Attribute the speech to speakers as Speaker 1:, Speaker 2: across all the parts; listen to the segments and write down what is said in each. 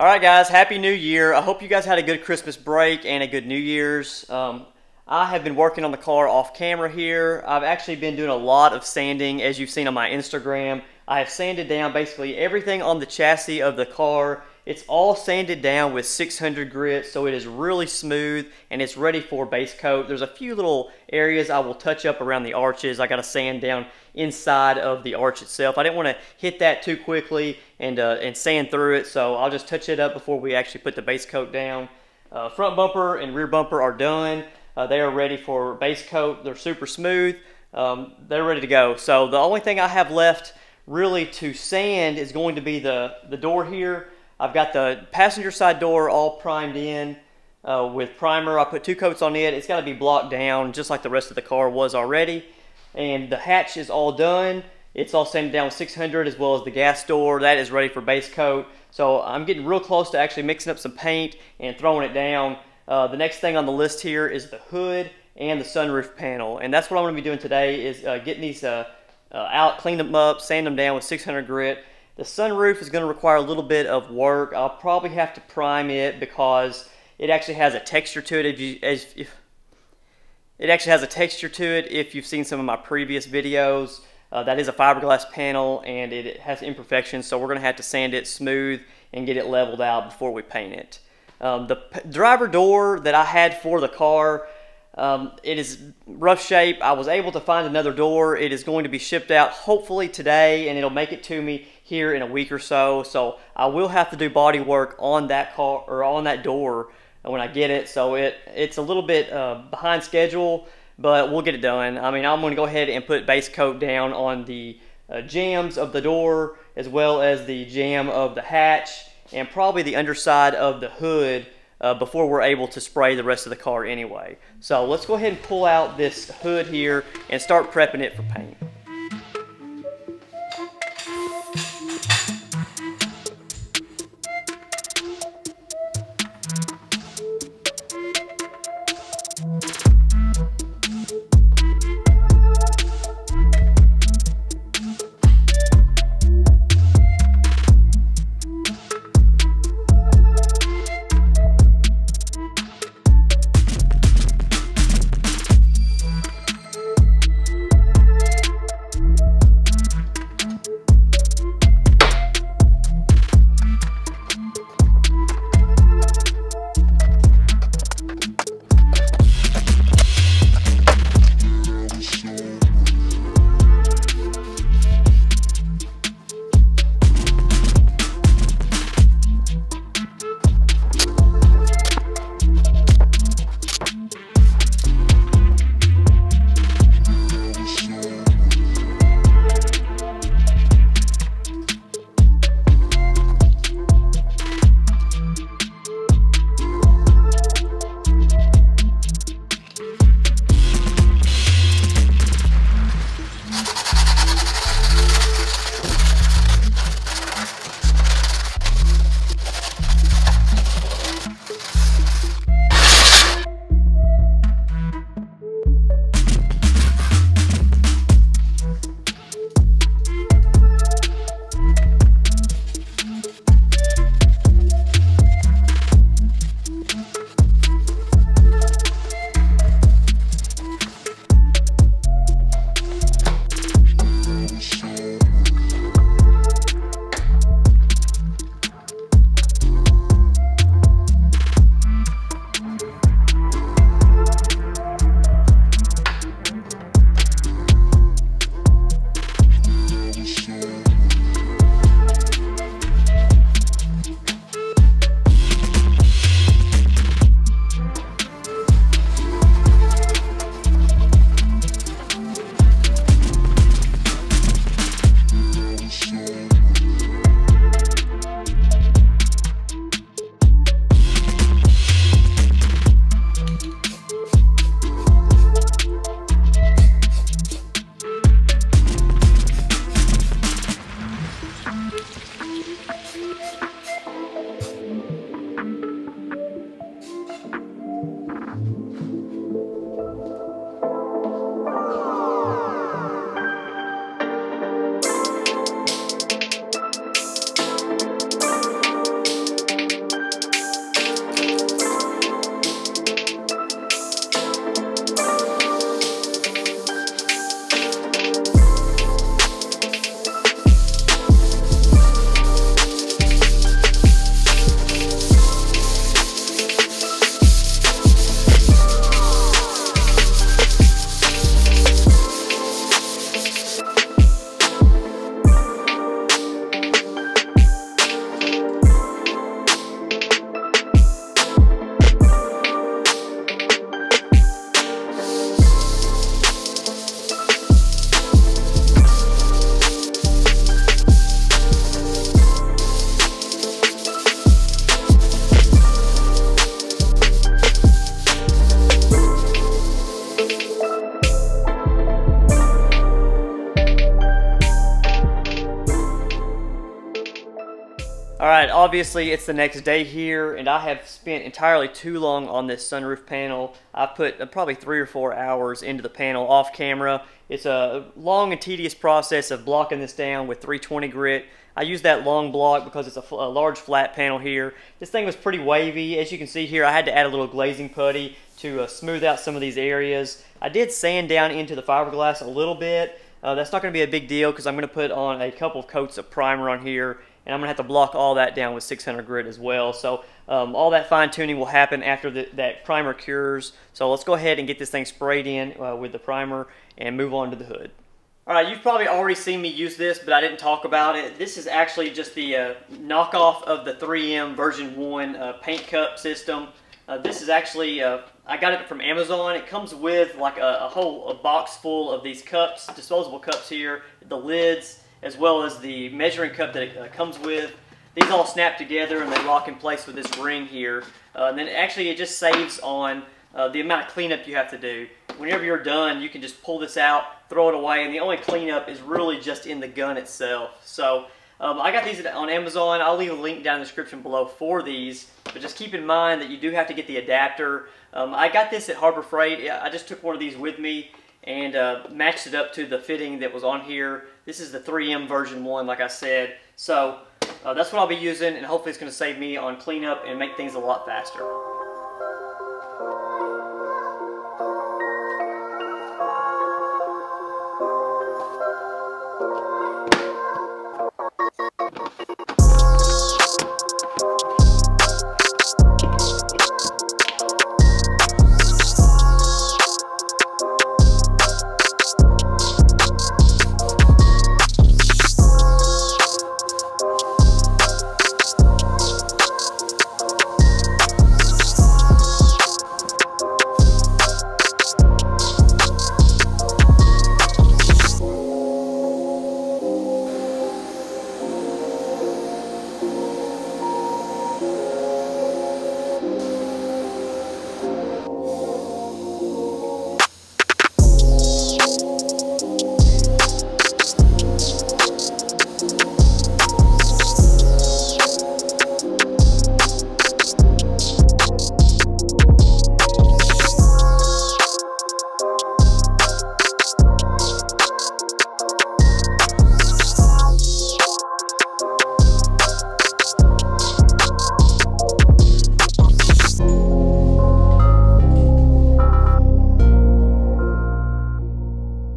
Speaker 1: All right, guys, Happy New Year. I hope you guys had a good Christmas break and a good New Year's. I have been working on the car off camera here. I've actually been doing a lot of sanding, as you've seen on my Instagram. I have sanded down basically everything on the chassis of the car. It's all sanded down with 600 grit, so it is really smooth and it's ready for base coat. There's a few little areas I will touch up around the arches. I got to sand down inside of the arch itself. I didn't want to hit that too quickly and sand through it, so I'll just touch it up before we actually put the base coat down. Front bumper and rear bumper are done. They are ready for base coat. They're super smooth. They're ready to go. So the only thing I have left really to sand is going to be the door here. I've got the passenger side door all primed in with primer. I put 2 coats on it. It's got to be blocked down just like the rest of the car was already. And the hatch is all done. It's all sanded down with 600, as well as the gas door. That is ready for base coat. So I'm getting real close to actually mixing up some paint and throwing it down. The next thing on the list here is the hood and the sunroof panel. And that's what I'm going to be doing today, is getting these out, clean them up, sand them down with 600 grit. The sunroof is going to require a little bit of work. I'll probably have to prime it because it actually has a texture to it. It actually has a texture to it if you've seen some of my previous videos. That is a fiberglass panel and it has imperfections, so we're going to have to sand it smooth and get it leveled out before we paint it. The driver door that I had for the car, it is rough shape. I was able to find another door. It is going to be shipped out hopefully today, and it'll make it to me here in a week or so. So I will have to do body work on that car, or on that door, when I get it. So it's a little bit behind schedule, but we'll get it done. I mean, I'm going to go ahead and put base coat down on the jambs of the door, as well as the jamb of the hatch, and probably the underside of the hood before we're able to spray the rest of the car anyway. So let's go ahead and pull out this hood here and start prepping it for paint. obviously it's the next day here, and I have spent entirely too long on this sunroof panel. I put probably 3 or 4 hours into the panel off camera. It's a long and tedious process of blocking this down with 320 grit. I use that long block because it's a large flat panel here. This thing was pretty wavy. As you can see here, I had to add a little glazing putty to smooth out some of these areas. I did sand down into the fiberglass a little bit. That's not going to be a big deal because I'm going to put on a couple of coats of primer on here, and I'm going to have to block all that down with 600 grit as well. So all that fine tuning will happen after that primer cures. So let's go ahead and get this thing sprayed in with the primer and move on to the hood. Alright, you've probably already seen me use this, but I didn't talk about it. This is actually just the knockoff of the 3M version 1 paint cup system. This is actually, I got it from Amazon. It comes with like a whole box full of these cups, disposable cups here, the lids, as well as the measuring cup that it comes with. These all snap together and they lock in place with this ring here. And then actually it just saves on the amount of cleanup you have to do. Whenever you're done, you can just pull this out, throw it away, and the only cleanup is really just in the gun itself. So I got these on Amazon. I'll leave a link down in the description below for these, but just keep in mind that you do have to get the adapter. I got this at Harbor Freight. I just took one of these with me and matched it up to the fitting that was on here. This is the 3M version 1, like I said. So that's what I'll be using, and hopefully it's going to save me on cleanup and make things a lot faster.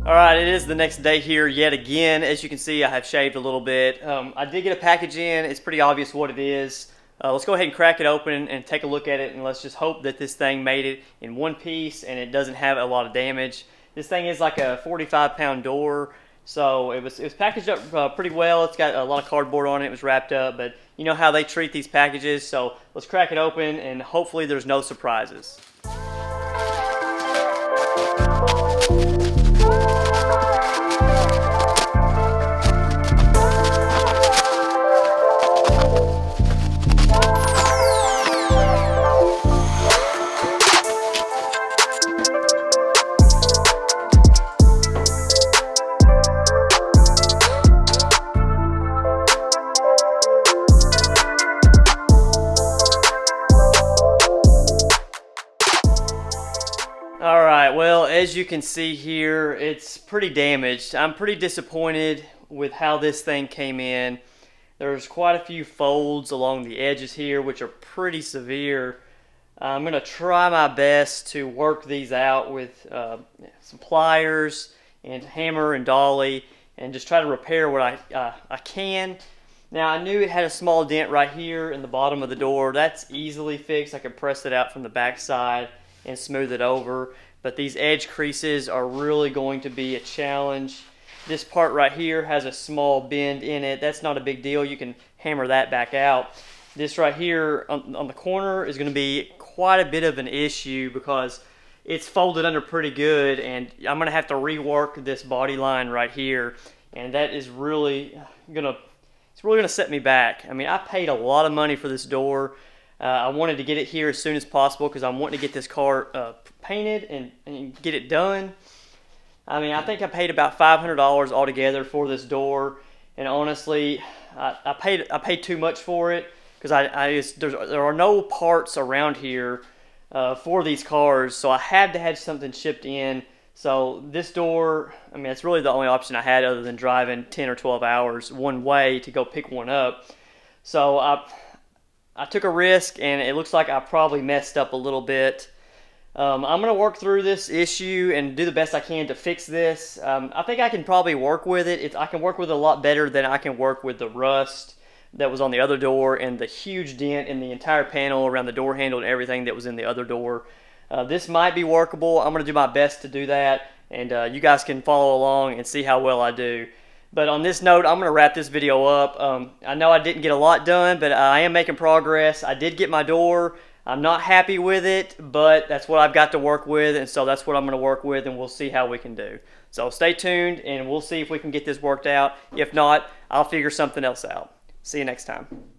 Speaker 1: Alright, it is the next day here yet again. As you can see, I have shaved a little bit. I did get a package in. It's pretty obvious what it is. Let's go ahead and crack it open and take a look at it, and let's just hope that this thing made it in one piece and it doesn't have a lot of damage. This thing is like a 45-pound door, so it was packaged up pretty well. It's got a lot of cardboard on it. It was wrapped up, but you know how they treat these packages, so let's crack it open and hopefully there's no surprises. Alright, well, as you can see here, it's pretty damaged. I'm pretty disappointed with how this thing came in. There's quite a few folds along the edges here, which are pretty severe. I'm going to try my best to work these out with some pliers and hammer and dolly and just try to repair what I can. Now, I knew it had a small dent right here in the bottom of the door. That's easily fixed. I can press it out from the back side and smooth it over, but these edge creases are really going to be a challenge. This part right here has a small bend in it. That's not a big deal. You can hammer that back out. This right here on the corner is going to be quite a bit of an issue because it's folded under pretty good, and I'm going to have to rework this body line right here, and that is really gonna set me back. I mean, I paid a lot of money for this door. I wanted to get it here as soon as possible because I'm wanting to get this car painted and get it done. I mean, I think I paid about $500 altogether for this door, and honestly, I paid too much for it because there are no parts around here for these cars, so I had to have something shipped in. So this door, I mean, it's really the only option I had other than driving 10 or 12 hours one way to go pick one up. So I took a risk, and it looks like I probably messed up a little bit. I'm going to work through this issue and do the best I can to fix this. I think I can probably work with it. I can work with it a lot better than I can work with the rust that was on the other door and the huge dent in the entire panel around the door handle and everything that was in the other door. This might be workable. I'm going to do my best to do that, and you guys can follow along and see how well I do. But on this note, I'm going to wrap this video up. I know I didn't get a lot done, but I am making progress. I did get my door. I'm not happy with it, but that's what I've got to work with, and so that's what I'm going to work with, and we'll see how we can do. So stay tuned, and we'll see if we can get this worked out. If not, I'll figure something else out. See you next time.